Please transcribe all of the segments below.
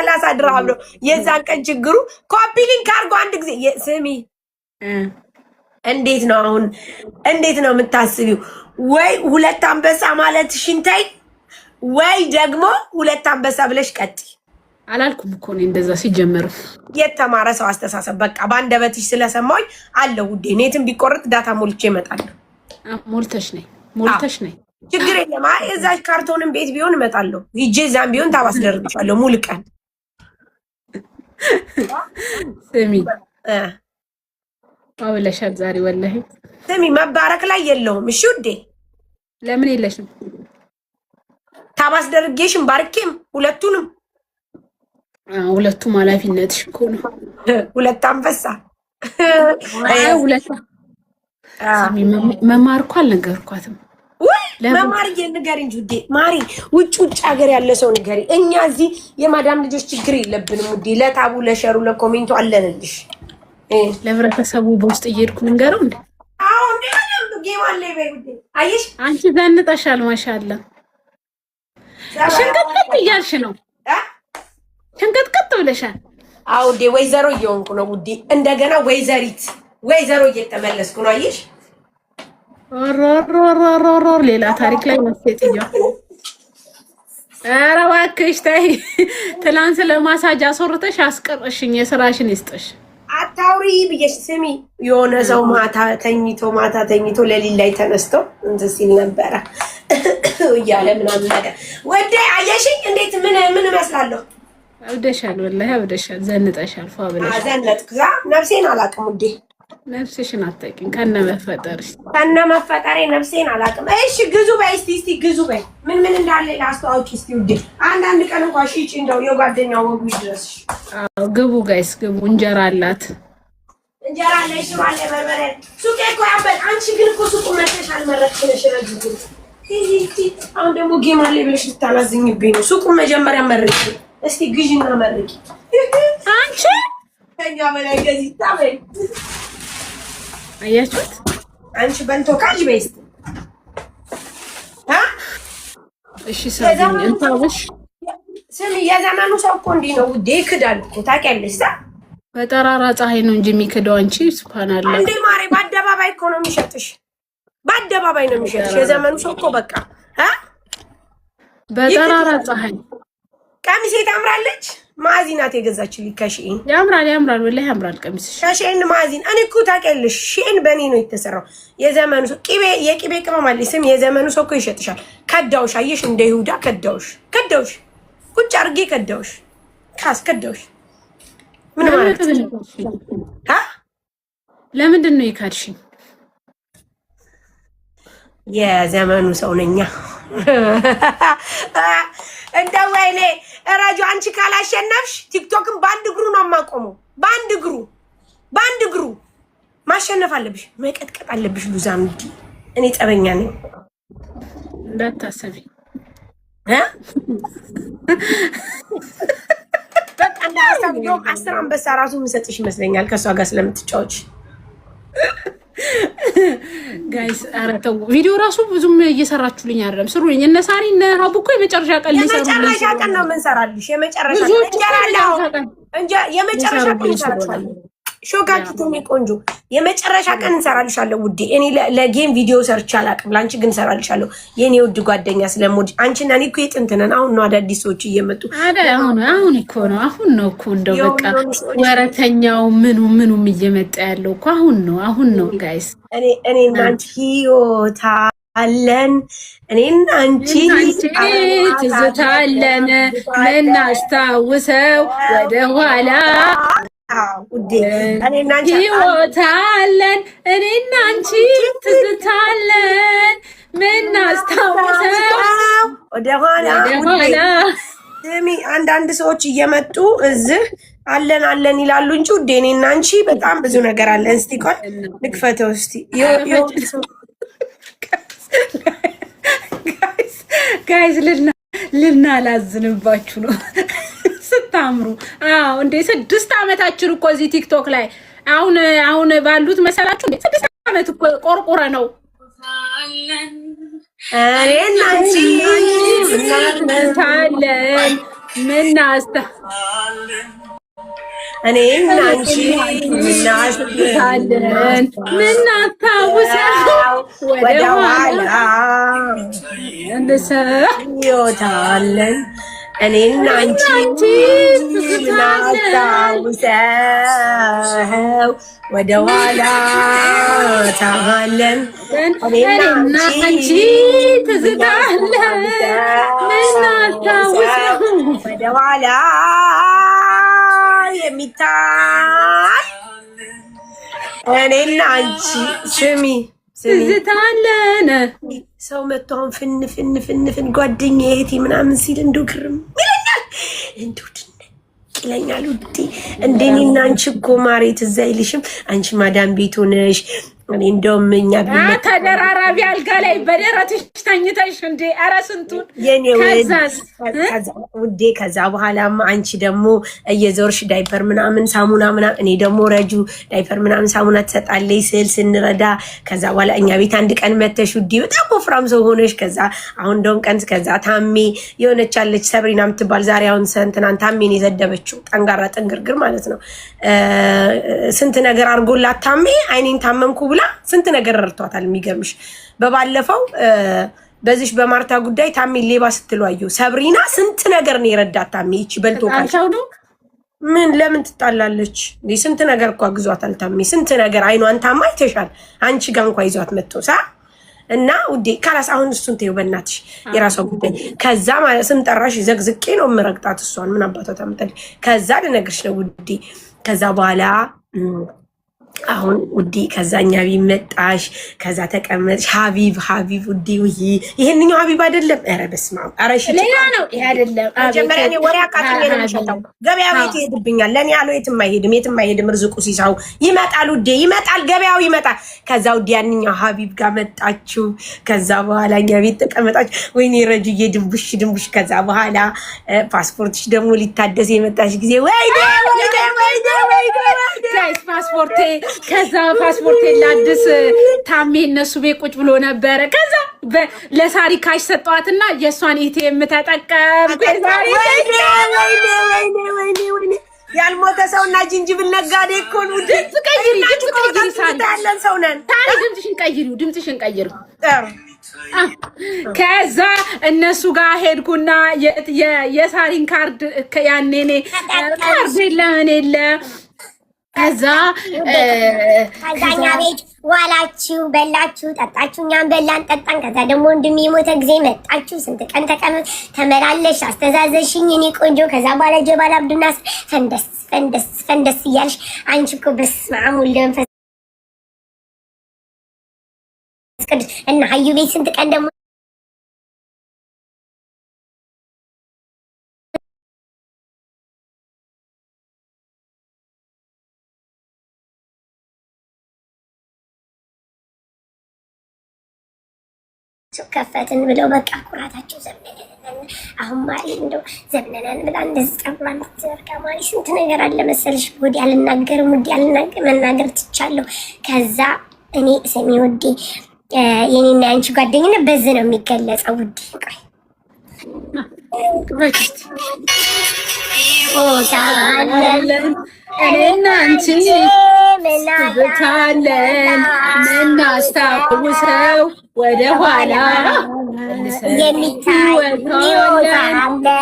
30 ድርሃም ነው የዛን ቀን ችግሩ። ኮፒ ሊንክ አድርጎ አንድ ጊዜ ስሚ እንዴት ነው አሁን እንዴት ነው የምታስቢው? ወይ ሁለት አንበሳ ማለት ሽንታይ ወይ ደግሞ ሁለት አንበሳ ብለሽ ቀጥ አላልኩም እኮ ነው እንደዛ ሲጀመር የተማረ ሰው አስተሳሰብ በቃ ባንደበትሽ ስለሰማኝ አለው ውዴ ኔትም ቢቆርጥ ዳታ ሞልቼ እመጣለሁ። ሞልተሽ ነይ ችግር የለም። እዛች ካርቶንም ቤት ቢሆን እመጣለሁ። ሂጄ እዛም ቢሆን ታባስደርግሻለሁ ሙሉ ቀን። ስሚ አውለሻል ዛሬ ወላሂ ስሚ መባረክ ላይ የለውም። እሺ ውዴ ለምን የለሽም? ታባስደርጌሽም ባርኬም ሁለቱንም ሁለቱም ኃላፊነትሽ እኮ ነው። ሁለት አንበሳ ሁለት መማር እኮ አልነገርኳትም። መማር ንገሪ እንጂ ውዴ ማሪ ውጭ ሀገር ያለ ሰው ንገሪ። እኛ እዚህ የማዳም ልጆች ችግር የለብንም ውዴ። ለታቡ ለሸሩ ለኮሜንቱ አለንልሽ። ለህብረተሰቡ በውስጥ እየሄድኩ ልንገረው እንዴ? አዎ እንዴ ጌማለ በይ ውዴ። አየሽ አንቺ ዘንጠሻል። ማሻአላ ሽንቀጥቀጥ እያልሽ ነው። ሽንቀጥቀጥ ብለሻል። አዎ ውዴ ወይዘሮ እየሆንኩ ነው ውዴ። እንደገና ወይዘሮ እየተመለስኩ ነው። አየሽ ሌላ ታሪክ ላይ መስጤትኛ ኧረ እባክሽ ተይ። ትላንት ስለማሳጅ አስወርተሽ አስቀርሽኝ። የስራሽን ይስጥሽ። አታውሪ ብዬሽ ስሚ። የሆነ ሰው ማታ ተኝቶ ለሊት ላይ ተነስቶ እንትን ሲል ነበረ እያለ ምናምን ነገር ወዴ አየሽኝ። እንዴት ምን እመስላለሁ? አብደሻል፣ ወላሂ አብደሻል። ዘንጠሻል። ፏ ብለሽ ዘነጥኩ። ነፍሴን አላውቅም ውዴ። ነፍስሽን አታውቂም። ከነ መፈጠሬ ነፍሴን አላውቅም። እሺ ግዙ በይ እስቲ ግዙ በይ። ምን እንዳለ ላስተዋውቂ እስቲ ውዴ። አንዳንድ ቀን እንኳን ሽጪ እንደው የጓደኛው ወጉ ይድረስሽ። አዎ ግቡ ጋይስ ግቡ። እንጀራ አላት እንጀራ ላይ ሽሮ አለ በርበሬ። ሱቄ እኮ ያበል። አንቺ ግን እኮ ሱቁ መተሽ አልመረጥሽ ረጅም። አሁን ደግሞ ጌም አለ ብለሽ ልታላዝኝብኝ ነው። ሱቁ መጀመሪያ መርቂ እስቲ ግዢና መርቂ። አንቺ ከኛ በላይ ገዚህ ታበይ። አያችሁት? አንቺ በልቶ ካጅ በይስ እሺ ሰላም እንታውሽ። ስሚ የዘመኑ ሰው እኮ እንዲህ ነው ውዴ። ይክዳል እኮ ታውቂያለሽ። በጠራራ ፀሐይ ነው እንጂ የሚክደው። አንቺ ሱብሃንአላህ እንዴ ማሬ በአደባባይ እኮ ነው የሚሸጥሽ። በአደባባይ ነው የሚሸጥሽ የዘመኑ ሰው እኮ በቃ በጠራራ ፀሐይ። ቀሚሴ ታምራለች። ማዚናት የገዛችልኝ ከሺን። ያምራል ወላሂ ያምራል ቀሚስሽ። ከሺን ማዚን እኔ እኮ ታውቂያለሽ ሺን በኔ ነው የተሰራው። የዘመኑ ሰው የቂቤ ቅመም አለኝ ስም የዘመኑ ሰው እኮ ይሸጥሻል። ከዳውሽ አየሽ እንደ ይሁዳ ከዳውሽ ቁጭ አድርጌ ከዳውሽ ከዳውሽ ምን ማለት ነው? ለምንድን ነው የካድሽኝ? የዘመኑ ሰው ነኛ። እንደው ወይኔ እራጁ አንቺ ካላሸነፍሽ ቲክቶክን በአንድ እግሩ ነው የማቆመው። በአንድ እግሩ ማሸነፍ አለብሽ፣ መቀጥቀጥ አለብሽ። ሉዛም እንዲ እኔ ጠበኛ ነኝ እንዳታሰቢ። በቃ እንዳታሰቢው። 10 አንበሳ ራሱ የምሰጥሽ ይመስለኛል ከሷ ጋር ስለምትጫወች። ጋይስ ኧረ ተው። ቪዲዮ ራሱ ብዙም እየሰራችሁልኝ አይደለም። ስሩልኝ። እነ ሳሪ እነ ሀቡ እኮ የመጨረሻ ቀን ነው የምንሰራልሽ። የመጨረሻ ቀን እንሰራልሻለን። ሾጋኪቱም ቆንጆ የመጨረሻ ቀን እንሰራልሻለሁ ውዴ። እኔ ለጌም ቪዲዮ ሰርቼ አላውቅም። ለአንቺ ግን እንሰራልሻለሁ የኔ ውድ ጓደኛ ስለሞድ። አንቺና እኔ እኮ የጥንት ነን። አሁን ነው አዳዲስ ሰዎች እየመጡ አሁን እኮ ነው እንደው በቃ ወረተኛው ምኑም እየመጣ ያለው እኮ አሁን ነው ጋይስ። እኔና አንቺ ህይወት አለን። እኔና አንቺ ትዝታ አለን ምናስታውሰው ወደ ኋላ ህይወት አለን። እኔና አንቺ ትዝታ አለን ምናስታውሰው ወደ ኋላ። ስሚ አንዳንድ ሰዎች እየመጡ እዚህ አለን ይላሉ እንጂ ውዴ እኔና አንቺ በጣም ብዙ ነገር አለን። እስቲ ቆይ ልክፈተው እስቲ። ጋይስ ልናላዝንባችሁ ነው ስታምሩ። አዎ እንዴ 6 ዓመታችን እኮ እዚህ ቲክቶክ ላይ አሁን ባሉት መሰላችሁ እንዴ? 6 ዓመት እኮ ቆርቆረ ነው። እኔና አንቺ ምናምን ምናስታ እኔና አንቺ ምናስታውሰው ወደ ኋላ ሕይወታለን እኔና አንቺ ምናስታውሰው ወደ ኋላ ታለን እኔና አንቺ ትዝታለን ምናስታውሰው ወደ ኋላ የሚታይ እኔና አንቺ ስሚ ትዝታለን። ሰው መጥቶ አሁን ፍን ጓደኛዬ እህቴ ምናምን ሲል እንደው ግርም ይለኛል፣ እንደው ድንቅ ይለኛል። ውዴ እንደኔና አንቺ እኮ ማሬ ትዝ አይልሽም? አንቺ ማዳም ቤት ሆነሽ እኔ እንደውም እኛ ተደራራቢ አልጋ ላይ በደረትሽ ተኝተሽ እንዴ! ኧረ ስንቱን ውዴ። ከዛ በኋላማ አንቺ ደግሞ እየዞርሽ ዳይፐር ምናምን ሳሙና ምናምን፣ እኔ ደግሞ ረጁ ዳይፐር ምናምን ሳሙና ትሰጣለች ስል ስንረዳ፣ ከዛ በኋላ እኛ ቤት አንድ ቀን መተሽ ውዴ በጣም ወፍራም ሰው ሆነሽ፣ ከዛ አሁን እንደውም ቀን ከዛ ታሜ የሆነች አለች ሰብሪና የምትባል ዛሬ አሁን እንትናን ታሜን የዘደበችው ጠንጋራ ጥንግርግር ማለት ነው። ስንት ነገር አድርጎላት ታሜ አይኔን ታመምኩ ብላ ስንት ነገር ረድቷታል። የሚገርምሽ በባለፈው በዚህ በማርታ ጉዳይ ታሜ ሌባ ስትሏየው ሰብሪና ስንት ነገር ነው የረዳት። ታሜ ይቺ በልቶ ምን ለምን ትጣላለች? ስንት ነገር እኮ አግዟታል ታሜ ስንት ነገር። አይኗን ታማ አይተሻል አንቺ ጋር እንኳ ይዟት መጥቶ እና ውዴ ካላስ አሁን እሱን ተይው በእናትሽ የራሷ ጉዳይ። ከዛ ማለት ስም ጠራሽ ዘግዝቄ ነው የምረግጣት እሷን ምን አባቷ ታምጣለች። ከዛ ልነግርሽ ነው ውዴ። ከዛ በኋላ አሁን ውዴ ከዛኛ ቢመጣሽ ከዛ ተቀመጥሽ ሀቢብ ውዴ ውይ ይሄንኛው ሀቢብ አይደለም። ኧረ በስመ አብ ኧረ እሺ ሌላ ነው ይሄ አይደለም። መጀመሪያ እኔ ወሬ አቃጥኜ ነው የምሸጠው። ገበያ ቤት ይሄድብኛል። ለኔ ያለው የትም አይሄድም። ርዝቁ ሲሳው ይመጣል ውዴ ይመጣል፣ ገበያው ይመጣል። ከዛ ውዴ ያንኛው ሀቢብ ጋር መጣችሁ። ከዛ በኋላ እኛ ቤት ተቀመጣችሁ። ወይኔ ረጅዬ ድንቡሽ። ከዛ በኋላ ፓስፖርትሽ ደግሞ ሊታደስ የመጣሽ ጊዜ ወይኔ ፓስፖርቴ ከዛ ፓስፖርት ላድስ ታሜ እነሱ ቤት ቁጭ ብሎ ነበረ። ከዛ ለሳሪ ካሽ ሰጠዋትና የእሷን ኢቲኤም ተጠቀም። ያልሞተ ሰውና ጅንጅብል ነጋዴ እኮ ነው። ድምፅ ቀይሪ ያለን ሰው ነን። ታሪ ድምፅሽን ቀይሩ። ከዛ እነሱ ጋር ሄድኩና የሳሪን ካርድ ያኔ ካርድ የለ ከዛ ቤት ዋላችሁ፣ በላችሁ፣ ጠጣችሁ፣ እኛም በላን ጠጣን። ከዛ ደግሞ ወንድሜ የሞተ ጊዜ መጣችሁ። ስንት ቀን ተመላለሽ አስተዛዘሽኝ እኔ ቆንጆ። ከዛ በኋላ ጀባል አብዱናስ ፈንደስ እያልሽ አንቺ እኮ በስመ አብ ወወልድ ወመንፈስ ቅዱስ እና ሀዩ ቤት ስንት ቀን ደግሞ ከፈትን ብለው በቃ ኩራታቸው ዘመነን። አሁን ማሪ እንደው ዘመነን ብላ እንደዚህ ጠብላን ተርካ ማሪ ስንት ነገር አለ መሰልሽ። ወዲ አልናገርም መናገር ትቻለሁ። ከዛ እኔ ስሚ ውዴ የኔና አንቺ ጓደኝነት በዚህ ነው የሚገለጸው ውዴ። ቆይ እኔና አንቺ ትዝታለን ምናስታውሰው ወደ ኋላ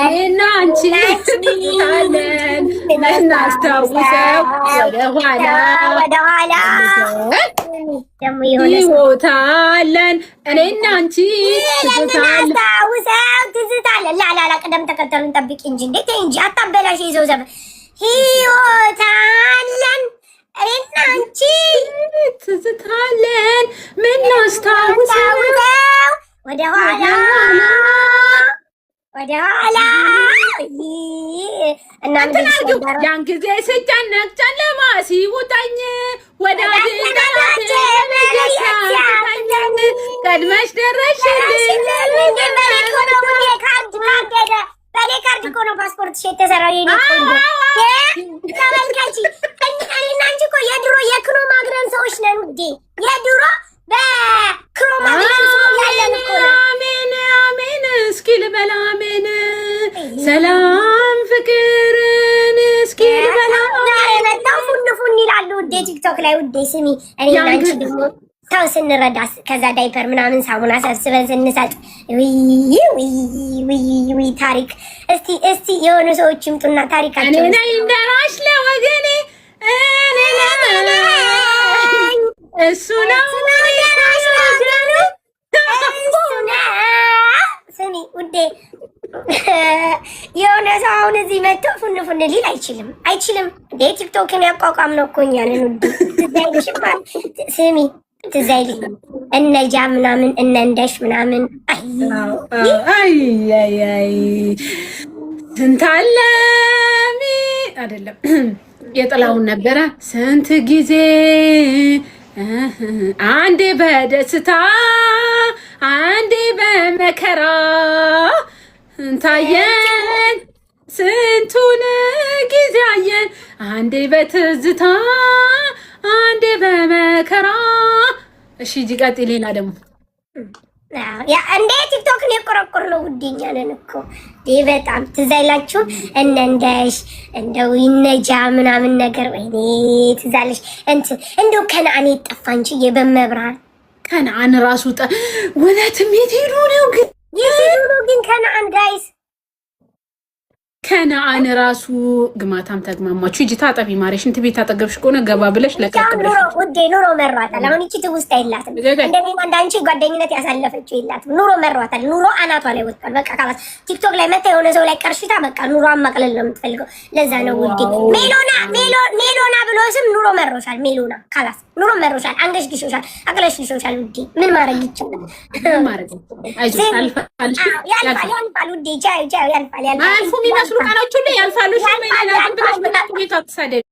እኔና አንቺ ትዝታለን ምናስታውሰው ወደ ኋላ ሕይወታለን እኔና አንቺ ትዝታለን። ላላላ ቅደም ተከተሉን ጠብቂ እንጂ እንዴት እንጂ አታበላሽ። ይዘው ዘመን ሕይወታለን እኔና አንቺ ትዝታለን ምናስታውሰው ወደ ኋላ እንትን አድርጊው። ያን ጊዜ ስጨነቅ ጨለማ ሲውጠኝ ወዳጅ ቀድመሽ ደረስሽልኝ። በኔ ካርድ እኮ ነው ፓስፖርትሽ የተሰራው። የኔ ተመልካች እኔና አንቺ እኮ የድሮ የክሮ ማግረን ሰዎች ነን ውዴ። የድሮ በክሮ ማግረን ሰዎች ያለን እኮ ነው። አሜን እስኪ ልበላ አሜን። ሰላም ፍቅርን እስኪ ልበላ ላይ ውዴ ስሚ፣ እኔ እና አንቺ ደግሞ ሰው ስንረዳ ከዛ ዳይፐር ምናምን ሳሙና ሰብስበን ስንሰጥ ውይ ታሪክ። እስቲ የሆኑ ሰዎች ይምጡና ታሪካቸው እኔ ነኝ ደራሽ ለወገኔ እሱ ነው ደራሽ ለወገኔ። ስሚ ውዴ የሆነ ሰው አሁን እዚህ መጥቶ ፉን ሊል አይችልም። ቲክቶክን ያቋቋም ነው እኮ እኛ ነን ውዴ። ትዝ አይልሽም? ስሚ ትዝ አይልም? እነ ጃ ምናምን እነ እንደሽ ምናምን አይ ስንታለሚ አይደለም የጥላውን ነበረ ስንት ጊዜ አንዴ በደስታ አንዴ በመከራ ታየን ስንቱን ጊዜ አየን አንዴ በትዝታ አንዴ በመከራ። እሺ ጂቃጥ ሌላ ደግሞ ያ እንዴ ቲክቶክን የቆረቆር ነው ውዴኛ ነን እኮ በጣም ትዝ አይላችሁ? እነ እንደሽ እንደው ይነጃ ምናምን ነገር ወይኔ ትዝ አለሽ? እንደው ከነአን የጠፋ እንጂ የበመብራን ከነአን ራሱ እውነትም የት ሄዱ ነው ግን ከነአን ጋይስ ከነአን ራሱ ግማታም ተግማማችሁ። እጂ ታጠቢ ማሪ ሽንት ቤት አጠገብሽ ከሆነ ገባ ብለሽ ለቀቅ ብለሽ ውዴ ኑሮ መሯታል። አሁን እቺ ትውስታ የላትም እንደኔ አንዳንቺ ጓደኝነት ያሳለፈችው የላትም። ኑሮ መሯታል። ኑሮ አናቷ ላይ ወጥቷል። በቃ ካላት ቲክቶክ ላይ መታ የሆነ ሰው ላይ ቀርሽታ በቃ ኑሮን ማቅለል ነው የምትፈልገው። ለዛ ነው ውዴ ሜሎና ብሎ ስም ኑሮ መሮሻል። ሜሎና ካላት ኑሮ መሮሻል። አንገሽግሾሻል፣ አቅለሽግሾሻል ውዴ ምን ማድረግ ይችላል? ማድረግ አይዞሽ ያልፋል ውዴ ቻው ያልፋል አልፉ የሚመስሉ ቃሎች ሁሉ ያልፋሉ። ሸመይናትን ብለሽ በጣም ቤት አትሳደቢ።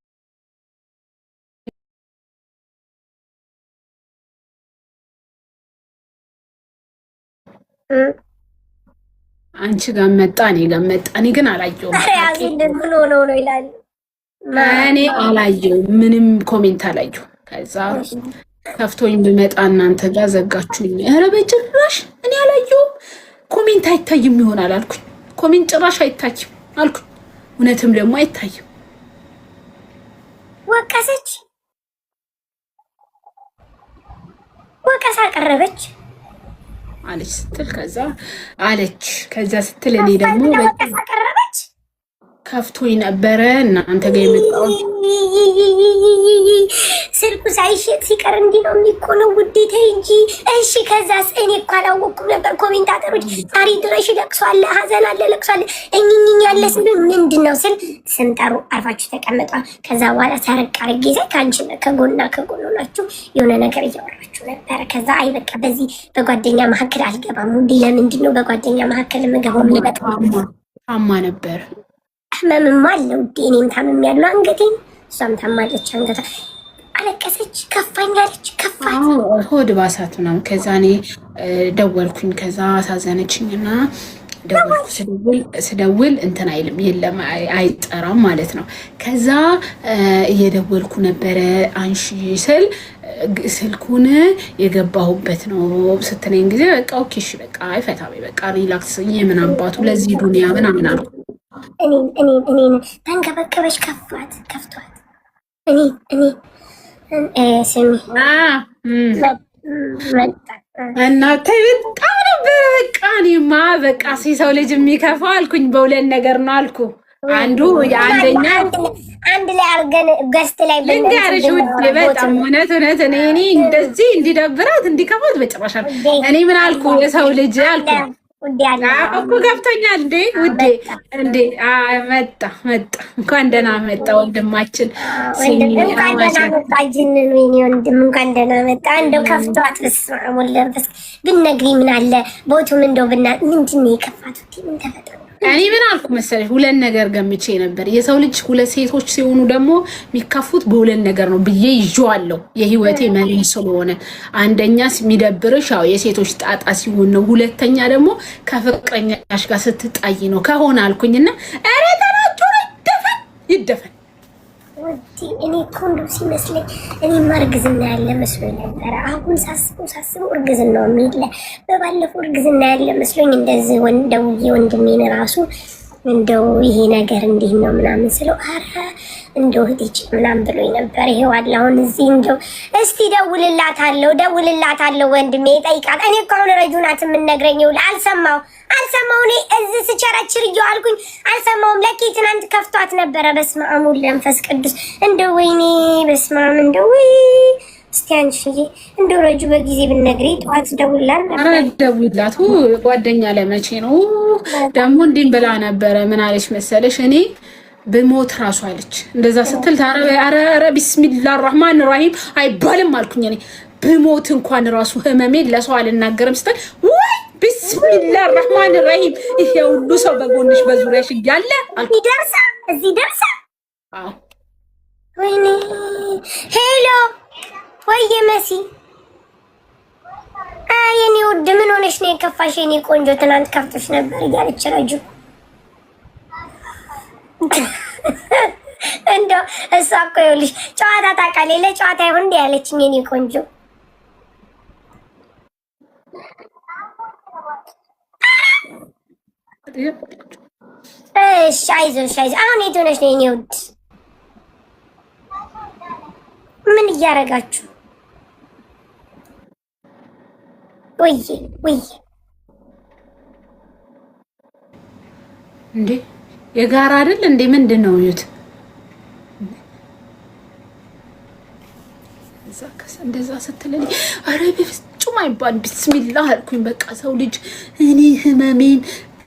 አንቺ ጋር መጣ እኔ ጋር መጣ። እኔ ግን አላየሁም። እኔ አላየሁም፣ ምንም ኮሜንት አላየሁም። ከዛ ከፍቶኝ ብመጣ እናንተ ጋር ዘጋችሁኝ። ኧረ በጭራሽ እኔ አላየሁም። ኮሜንት አይታይም ይሆናል አልኩኝ። ኮሜንት ጭራሽ አይታይም አልኩኝ። እውነትም ደግሞ አይታይም። ወቀሰች፣ ወቀሳ ቀረበች አለች ስትል ከዛ አለች ከዛ ስትል እኔ ደግሞ ወቀሳ ቀረበች። ከፍቶኝ ነበረ እናንተ ጋር የመጣሁት ስልኩ ሳይሸጥ ሲቀር እንዲህ ነው የሚኮነው ውዴታ እንጂ። እሺ ከዛስ? እኔ እኮ አላወኩም ነበር። ኮሜንታተሮች ዛሬ ድረሽ ለቅሶ አለ፣ ሀዘን አለ፣ ለቅሶ አለ እኝኝኝ ያለ ስል ምንድን ነው ስል ስንጠሩ አርፋችሁ ተቀምጧል። ከዛ በኋላ ሰረቅ አድርጌ ይዘህ ከአንቺ ከጎን ናችሁ የሆነ ነገር እያወራችሁ ነበረ። ከዛ አይ በቃ በዚህ በጓደኛ መካከል አልገባም ውዴ። ለምንድን ነው በጓደኛ መካከል የምገባው? የሚመጣ ታማ ነበር። ህመምማ አለ ውዴ። እኔም ታምም ያለው አንገቴን፣ እሷም ታማለች አንገቷ። አለቀሰች፣ ከፋኝ አለች። ከፋኝ ሆድ ባሳት ምናምን። ከዛ እኔ ደወልኩኝ። ከዛ አሳዘነችኝና ደወልኩ። ስደውል እንትን አይልም የለም አይጠራም ማለት ነው። ከዛ እየደወልኩ ነበረ አንሺ ስል ስልኩን የገባሁበት ነው ስትለኝ ጊዜ በቃ ኦኬ እሺ በቃ አይፈታ በቃ ሪላክስ የምናባቱ ለዚህ ዱንያ ምናምን አልኩ። እኔን ተንከበከበች፣ ከፍቷት እኔ ስሚ እናቴ በጣም ነበር በቃ እኔማ በቃ ሰው ልጅ የሚከፋው አልኩኝ በሁለት ነገር ነው አልኩ። አንዱ የአንደኛ አንድ ላይ አርገን ገስት ላይ ልንገርሽ ውዴ በጣም እውነት እኔ እንደዚህ እንዲደብራት እንዲከፋት በጭራሽ እኔ ምን አልኩ የሰው ልጅ አልኩ እኮ ገብቶኛል እንዴ ውዴ እንዴ መጣ እንኳን ደህና መጣ ወንድማችን እንኳን ደህና መጣ። እንደው ከፍቷት ወለንፈስ ብትነግሪኝ ምን አለ ቦቱም እንደው ምንድን ነው የከፋት? ምን ተፈጠረ? እኔ ምን አልኩ መሰለሽ ሁለት ነገር ገምቼ ነበር። የሰው ልጅ ሁለት ሴቶች ሲሆኑ ደግሞ የሚከፉት በሁለት ነገር ነው ብዬ ይዤዋለሁ። የህይወቴ መሪ ስለሆነ አንደኛ የሚደብርሽ ያው የሴቶች ጣጣ ሲሆን ነው። ሁለተኛ ደግሞ ከፍቅረኛሽ ጋር ስትጣይ ነው ከሆነ አልኩኝና ኧረ ተናችሁ ይደፈን እኔ እኮ እንደው ሲመስለኝ እኔማ እርግዝና ያለ መስሎኝ ነበረ። አሁን ሳስበው እርግዝናው የሚለ በባለፈው እርግዝና ያለ መስሎኝ እንደዚህ ደውዬ ወንድሜን ራሱ እንደው ይሄ ነገር እንዲህ ነው ምናምን ስለው አረ እንደው እህቴ ምናምን ብሎኝ ነበር። ይሄው አለ አሁን እዚህ እንደው እስቲ ደውልላታለሁ ወንድሜ ጠይቃት። እኔ እኮ አሁን ረጁ ናት የምነግረኝ ይኸውልህ አልሰማው እኔ እዚህ ስቸረችር እየዋልኩኝ አልሰማውም። ለኪ ትናንት ከፍቷት ነበረ። በስመ አብ ወወልድ ወመንፈስ ቅዱስ እንደው ወይኔ በስመ አብ እንደው እስቲ አንቺዬ እንደው ረጁ በጊዜ ብትነግሪኝ ጠዋት ደውልላት ነበር። አረ ደውልላት ጓደኛ ለመቼ ነው ደግሞ እንዲህ ብላ ነበረ። ምን አለች መሰለሽ እኔ በሞት ራሱ አለች እንደዛ ስትል አረ ቢስሚላህ ራህማን ራሂም አይባልም አልኩኝ እኔ በሞት እንኳን ራሱ ህመሜን ለሰው አልናገርም ስትል ወይ ቢስሚላህ ራህማን ራሂም ይሄ ሁሉ ሰው በጎንሽ በዙሪያሽ እያለ እዚህ ደርሳ አዎ ወይኔ ሄሎ ወይዬ መሲ የኔ ውድ ምን ሆነሽ ነው የከፋሽ? የኔ ቆንጆ ትናንት ከፍቶሽ ነበር እያለች ረጁ እንደው እሷ እኮ ይኸውልሽ ጨዋታ ታውቃለች። ለጨዋታ ይሁን እንደ ያለችኝ የኔ ቆንጆ እሺ አይዞሽ አሁን የት ሆነሽ ነው የኔ ውድ? ምን እያደረጋችሁ? ወይ እንዴ የጋራ አይደል እንዴ? ምንድነው ይዩት እንደዛ ስትለኝ አረ በፍጹም አይባል ቢስሚላህ አልኩኝ። በቃ ሰው ልጅ እኔ ህመሜን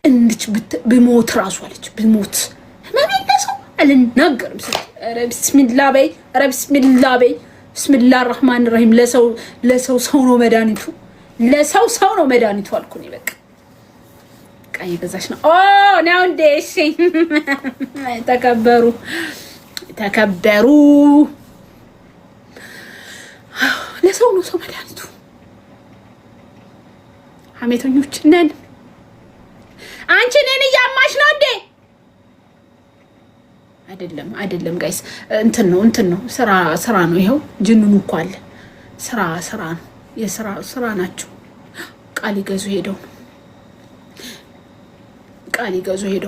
እንድች ብሞት ራሱ አለች ብሞት ህመሜን ለሰው አልናገርም ስትል አረ ቢስሚላህ በይ አረ ቢስሚላህ በይ ቢስሚላህ ራህማን ራሂም ለሰው ሰው ነው መድኃኒቱ ለሰው ነው መድኃኒቱ አልኩኝ። በቃ ቀይ ገዛሽ ነው ነው እንዴ? እሺ ተከበሩ ለሰው ነው ሰው መድኃኒቱ። ሐሜተኞች ነን። አንቺ ነን እያማሽ ነው እንዴ? አይደለም ጋይስ እንትን ነው ስራ ነው። ይሄው ጅንኑ እኮ አለ። ስራ ነው ስራ ናቸው። ቃል ይገዙ ሄደው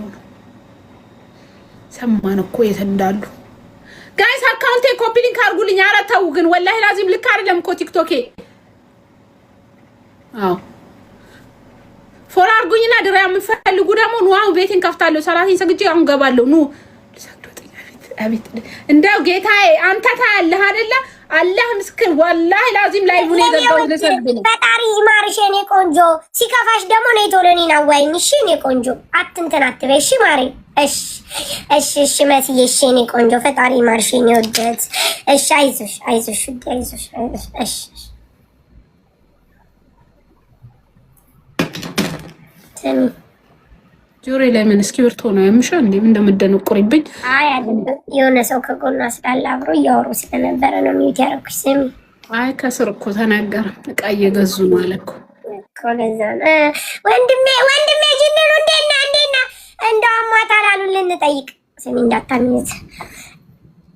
ነው ሰማን እኮ የት እንዳሉ ጋይስ። አካውንቴ ኮፒ ሊንክ አድርጉልኝ። ኧረ ተው ግን ወላሂ ላዚም ልክ አይደለም እኮ ቲክቶኬ። አዎ ፎሎ አድርጉኝና ድራ የምፈልጉ ደግሞ ኑ አሁን ቤቴን ከፍታለሁ። ሰላቴን ሰግጄ አሁን ገባለሁ። ኑ አቤት እንደው ጌታዬ አንተ ታያለህ አይደለ? አላህ ምስክር ወላሂ ላዚም ላይ ቡኔ ገባው ለሰግደኝ። ፈጣሪ ይማርሽ የኔ ቆንጆ። ሲከፋሽ ደግሞ ነይ ቶሎ እኔን አዋይኝ እሺ የኔ ቆንጆ። አትንተን አትበይ እሺ ማሬ። እሺ መስዬ እሺ የኔ ቆንጆ። ፈጣሪ ይማርሽ የኔ ወደት። እሺ አይዞሽ እሺ ተሚ ጆሬ ላይ ምን እስኪብርቶ ነው ያምሻ እንዴ? ምን እንደምደነቁርብኝ። አይ አይደለም የሆነ ሰው ከጎኗ ስላለ አብሮ እያወሩ ስለነበረ ነው ሚውት ያደረኩሽ። ስሚ አይ ከስር እኮ ተናገረ እቃ እየገዙ ነው አለ እኮ ለዛ ወንድሜ ጅንኑ እንዴና እንደው አሟታል አሉ ልንጠይቅ። ስሚ እንዳታሚት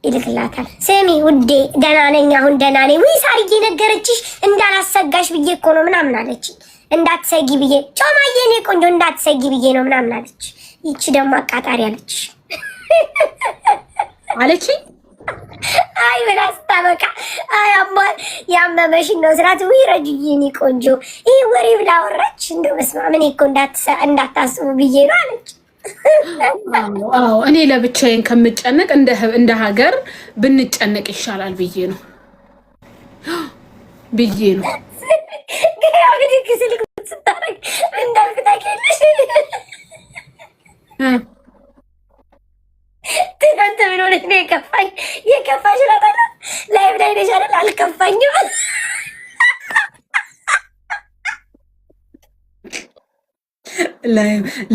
ይልክላታል። ስሚ ውዴ ደህና ነኝ አሁን ደህና ነኝ። ወይ ሳርዬ ነገረችሽ እንዳላሰጋሽ ብዬ እኮ ነው ምናምን አለች። እንዳትሰጊ ብዬ ጮማዬ እኔ ቆንጆ እንዳትሰጊ ብዬ ነው ምናምን አለች። ይቺ ደግሞ አቃጣሪ አለች። አይ ብላ ስታበቃ አይ አሟል ያመመሽን ነው ስራት ወይ ረጅዬ እኔ ቆንጆ ይሄ ወሬ ብላ ወራች። እንደው በስመ አብ እኔ እኮ እንዳታስቡ ብዬ ነው አለች። አዎ እኔ ለብቻዬን ከምጨነቅ እንደ ሀገር ብንጨነቅ ይሻላል ብዬ ነው ያው እንግዲህ ክስልክ ስታረግ እንዳልክ ታውቂያለሽ። ትናንት ምን ሆነሽ ነው የከፋሽ እላታለሁ። ላይቭ ላይ ነሽ አይደል? አልከፋኝም።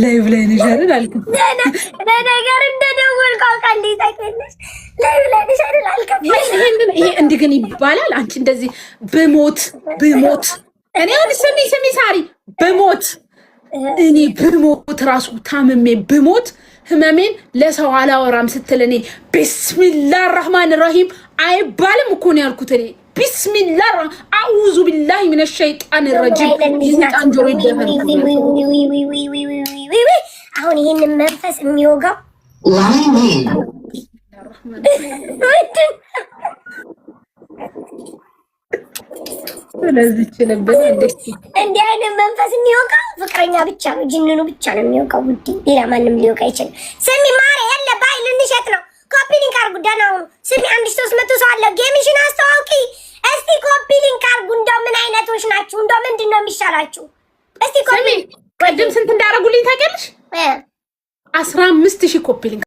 ላይቭ ላይ ነሽ አይደል? አልከፋኝም። ለነገር እንደደወልኩ አውቃለሁ። ታውቂያለሽ ላይቭ ላይ ነሽ አይደል? አልከፋኝም። ይሄ እንዲህ ግን ይባላል። አንቺ እንደዚህ ብሞት እኔ አሁን ስሚ ሳሪ እኔ ብሞት ራሱ ታምሜ ብሞት ህመሜን ለሰው አላወራም ስትል እኔ ቢስሚላህ ራህማን ራሂም አይባልም እኮ ነው ያልኩት። እኔ ቢስሚላህ አዑዙ ቢላሂ ሚነሽ ሸይጣን ረጂም ይዝጣን ጆሮ ይደፈን። አሁን ይሄንን መንፈስ የሚወጋው ስለዚህ ነበር እንዲህ አይነት መንፈስ የሚወጋው ፍቅረኛ ብቻ ነው፣ ጅንኑ ብቻ ነው የሚወጋው። ውዴ ሌላ ማንም ሊወጋ አይችልም። ስሚ ማሬ ያለ ባይ ልንሸጥ ነው። ኮፒ ሊንክ አርጉ። ደህና ሁኑ። ስሚ 1300 ሰው አለ። ጌምሽን አስተዋውቂ እስቲ። ኮፒ ሊንክ አርጉ። እንደው ምን አይነቶች ናችሁ? እንደው ምንድን ነው የሚሻላችሁ? እስቲ ኮፒ ቅድም ስንት እንዳደረጉልኝ ታውቂያለሽ? 15000 ኮፒ ሊንክ